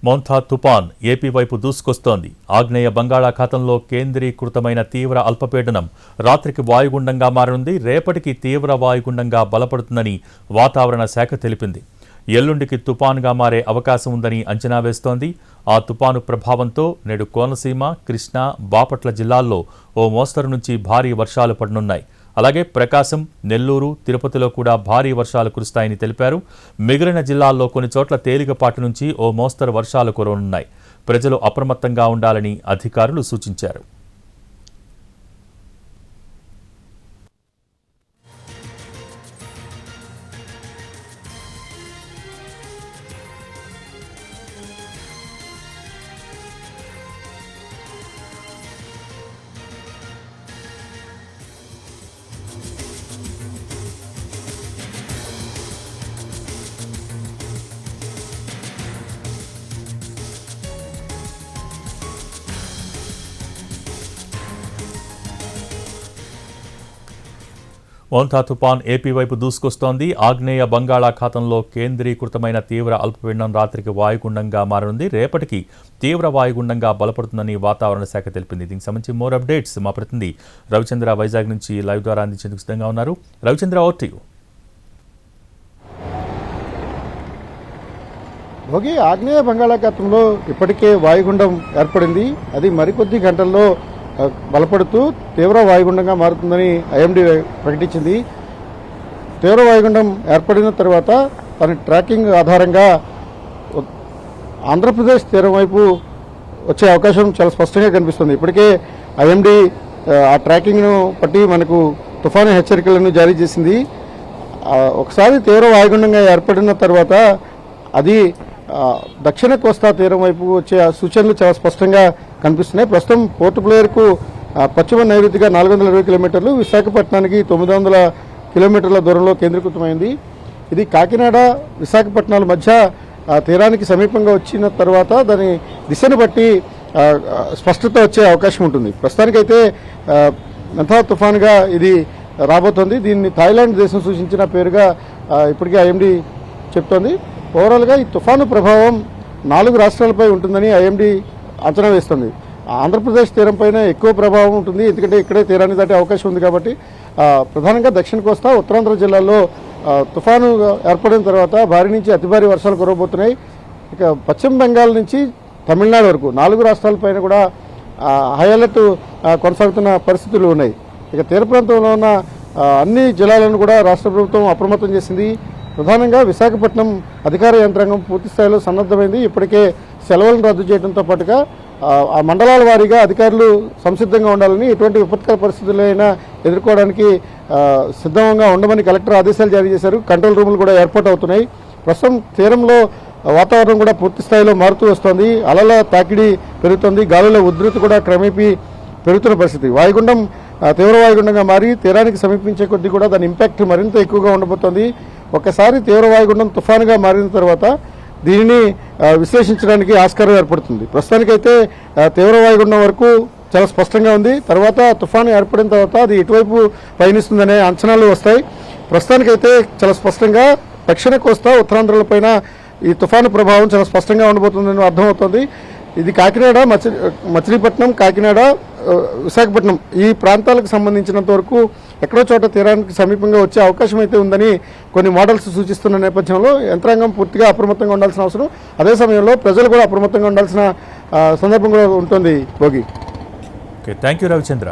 Montha తుపాన్ AP వైపు దూసుకొస్తోంది. ఆగ్నేయ బంగాళాఖాతంలో కేంద్రీకృతమైన తీవ్ర అల్పపీడనం రాత్రికి వాయుగుండంగా మారనుంది. రేపటికి తీవ్ర వాయుగుండంగా బలపడుతుందని వాతావరణ శాఖ తెలిపింది. ఎల్లుండికి తుపాన్గా మారే అవకాశం ఉందని అంచనా వేస్తోంది. ఆ తుపాను ప్రభావంతో నేడు కోనసీమ, కృష్ణా, బాపట్ల జిల్లాల్లో ఓ మోస్తరు నుంచి భారీ వర్షాలు పడనున్నాయి. అలాగే ప్రకాశం, నెల్లూరు, తిరుపతిలో కూడా భారీ వర్షాలు కురుస్తాయని తెలిపారు. మిగిలిన జిల్లాల్లో కొన్ని చోట్ల తేలికపాటి నుంచి ఓ మోస్తరు వర్షాలు కురవనున్నాయి. ప్రజలు అప్రమత్తంగా ఉండాలని అధికారులు సూచించారు. మోంథా తుపాన్ ఏపీ వైపు దూసుకొస్తోంది. ఆగ్నేయ బంగాళాఖాతంలో కేంద్రీకృతమైన తీవ్ర అల్పపీడనం రాత్రికి వాయుగుండంగా మారనుంది. రేపటికి తీవ్ర వాయుగుండంగా బలపడుతుందని వాతావరణ శాఖ తెలిపింది. దీనికి సంబంధించి మోర్ అప్డేట్స్ మా ప్రతినిధి రవిచంద్ర వైజాగ్ నుంచి లైవ్ ద్వారా అందించేందుకు సిద్ధంగా ఉన్నారు. Ravichandra, over to you. Bhogi, ఆగ్నేయ బంగాళాఖాతంలో ఇప్పటికే వాయుగుండం ఏర్పడింది. అది మరికొద్ది గంటల్లో బలపడుతూ తీవ్ర వాయుగుండంగా మారుతుందని ఐఎండీ ప్రకటించింది. తీవ్ర వాయుగుండం ఏర్పడిన తర్వాత దాని ట్రాకింగ్ ఆధారంగా ఆంధ్రప్రదేశ్ తీరం వైపు వచ్చే అవకాశం చాలా స్పష్టంగా కనిపిస్తుంది. ఇప్పటికే ఐఎండీ ఆ ట్రాకింగ్ను బట్టి మనకు తుఫాను హెచ్చరికలను జారీ చేసింది. ఒకసారి తీవ్ర వాయుగుండంగా ఏర్పడిన తర్వాత అది దక్షిణ కోస్తా తీరం వైపు వచ్చే సూచనలు చాలా స్పష్టంగా కనిపిస్తున్నాయి. ప్రస్తుతం పోర్ట్ బ్లేయర్కు పశ్చిమ నైరుతిగా 420 కిలోమీటర్లు, విశాఖపట్నానికి 900 కిలోమీటర్ల దూరంలో కేంద్రీకృతమైంది. ఇది కాకినాడ, విశాఖపట్నాల మధ్య తీరానికి సమీపంగా వచ్చిన తర్వాత దాని దిశను బట్టి స్పష్టత వచ్చే అవకాశం ఉంటుంది. ప్రస్తుతానికైతే మోంథా తుఫాన్గా ఇది రాబోతోంది. దీన్ని థాయిలాండ్ దేశం సూచించిన పేరుగా ఇప్పటికే ఐఎండీ చెప్తోంది. ఓవరాల్గా ఈ తుఫాను ప్రభావం 4 రాష్ట్రాలపై ఉంటుందని ఐఎండీ అంచనా వేస్తుంది. ఆంధ్రప్రదేశ్ తీరంపైన ఎక్కువ ప్రభావం ఉంటుంది, ఎందుకంటే ఇక్కడే తీరాన్ని దాటే అవకాశం ఉంది కాబట్టి. ప్రధానంగా దక్షిణ కోస్తా, ఉత్తరాంధ్ర జిల్లాల్లో తుఫాను ఏర్పడిన తర్వాత భారీ నుంచి అతి భారీ వర్షాలు కురవబోతున్నాయి. ఇక పశ్చిమ బెంగాల్ నుంచి తమిళనాడు వరకు 4 రాష్ట్రాలపైన కూడా హై అలర్ట్ కొనసాగుతున్న పరిస్థితులు ఉన్నాయి. ఇక తీర ప్రాంతంలో ఉన్న అన్ని జిల్లాలను కూడా రాష్ట్ర ప్రభుత్వం అప్రమత్తం చేసింది. ప్రధానంగా విశాఖపట్నం అధికార యంత్రాంగం పూర్తి స్థాయిలో సన్నద్ధమైంది. ఇప్పటికే సెలవులను రద్దు చేయడంతో పాటుగా ఆ మండలాల వారీగా అధికారులు సంసిద్ధంగా ఉండాలని, ఎటువంటి విపత్కర పరిస్థితులైనా ఎదుర్కోవడానికి సిద్ధంగా ఉండమని కలెక్టర్ ఆదేశాలు జారీ చేశారు. కంట్రోల్ రూములు కూడా ఏర్పాటు అవుతున్నాయి. ప్రస్తుతం తీరంలో వాతావరణం కూడా పూర్తి స్థాయిలో మారుతూ వస్తోంది. అలల తాకిడి పెరుగుతోంది. గాలుల ఉధృతి కూడా క్రమేపీ పెరుగుతున్న పరిస్థితి. వాయుగుండం తీవ్ర వాయుగుండంగా మారి తీరానికి సమీపించే కొద్దీ కూడా దాని ఇంపాక్ట్ మరింత ఎక్కువగా ఉండబోతోంది. ఒకసారి తీవ్ర వాయుగుండం తుఫానుగా మారిన తర్వాత దీనిని విశ్లేషించడానికి ఆస్కారం ఏర్పడుతుంది. ప్రస్తుతానికైతే తీవ్ర వాయుగుండం వరకు చాలా స్పష్టంగా ఉంది. తర్వాత తుఫాను ఏర్పడిన తర్వాత అది ఎటువైపు పయనిస్తుందనే అంచనాలు వస్తాయి. ప్రస్తుతానికైతే చాలా స్పష్టంగా దక్షిణ కోస్తా, ఉత్తరాంధ్రలపైన ఈ తుఫాను ప్రభావం చాలా స్పష్టంగా ఉండబోతుందని అర్థమవుతుంది. ఇది కాకినాడ, మచిలీపట్నం, కాకినాడ, విశాఖపట్నం ఈ ప్రాంతాలకు సంబంధించినంత వరకు ఎక్కడో చోట తీరానికి సమీపంగా వచ్చే అవకాశం అయితే ఉందని కొన్ని మోడల్స్ సూచిస్తున్న నేపథ్యంలో యంత్రాంగం పూర్తిగా అప్రమత్తంగా ఉండాల్సిన అవసరం, అదే సమయంలో ప్రజలు కూడా అప్రమత్తంగా ఉండాల్సిన సందర్భం కూడా ఉంటుంది. Bhogi, thank you Ravichandra.